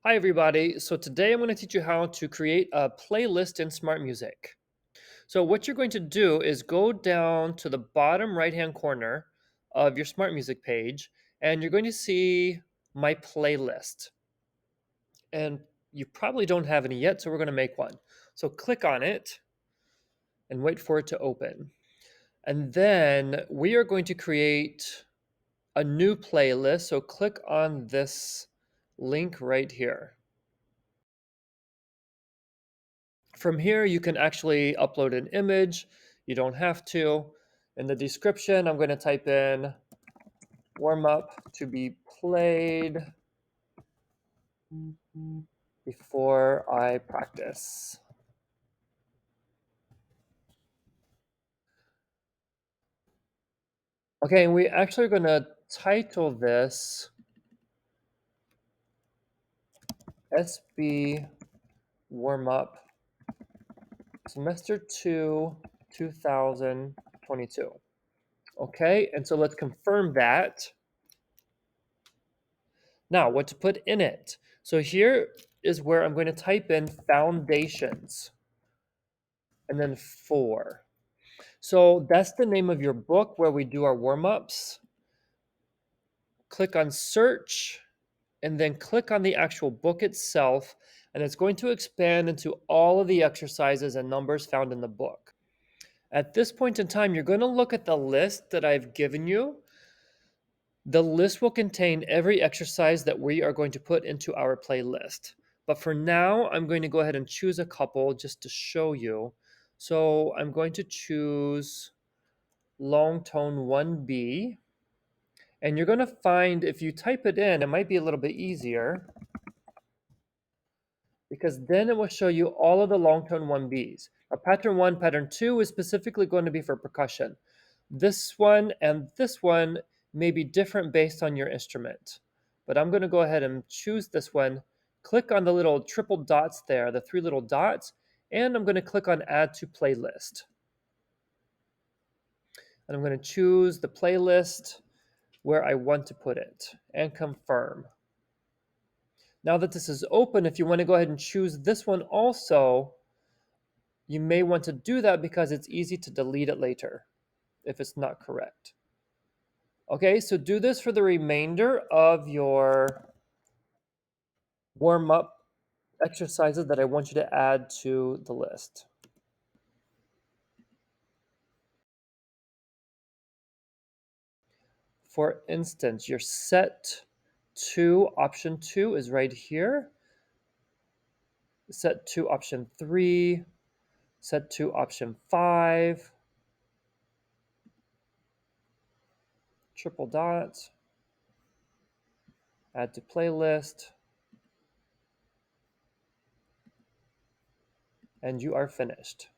Hi, everybody. So today I'm going to teach you how to create a playlist in Smartmusic. So what you're going to do is go down to the bottom right-hand corner of your Smartmusic page, and you're going to see My Playlist. And you probably don't have any yet, so we're going to make one. So click on it and wait for it to open. And then we are going to create a new playlist. So click on this link right here. From here, you can actually upload an image. You don't have to. In the description, I'm going to type in warm up to be played before I practice. Okay, and we actually are going to title this SB Warm Up Semester 2 2022. Okay, and so let's confirm that. Now, what to put in it. So here is where I'm going to type in foundations and then 4. So that's the name of your book where we do our warm-ups. Click on search and then click on the actual book itself, and it's going to expand into all of the exercises and numbers found in the book. At this point in time, you're going to look at the list that I've given you. The list will contain every exercise that we are going to put into our playlist. But for now, I'm going to go ahead and choose a couple just to show you. So I'm going to choose long tone 1B. And you're going to find if you type it in, it might be a little bit easier because then it will show you all of the long tone 1Bs. Pattern 1, pattern 2 is specifically going to be for percussion. This one and this one may be different based on your instrument. But I'm going to go ahead and choose this one. Click on the little triple dots there, the 3 little dots, and I'm going to click on Add to Playlist. And I'm going to choose the playlist where I want to put it and confirm. Now that this is open, if you want to go ahead and choose this one also, you may want to do that because it's easy to delete it later if it's not correct. Okay, so do this for the remainder of your warm-up exercises that I want you to add to the list. For instance, your set 2, option 2 is right here. Set 2, option 3, set 2, option 5, triple dot, add to playlist, and you are finished.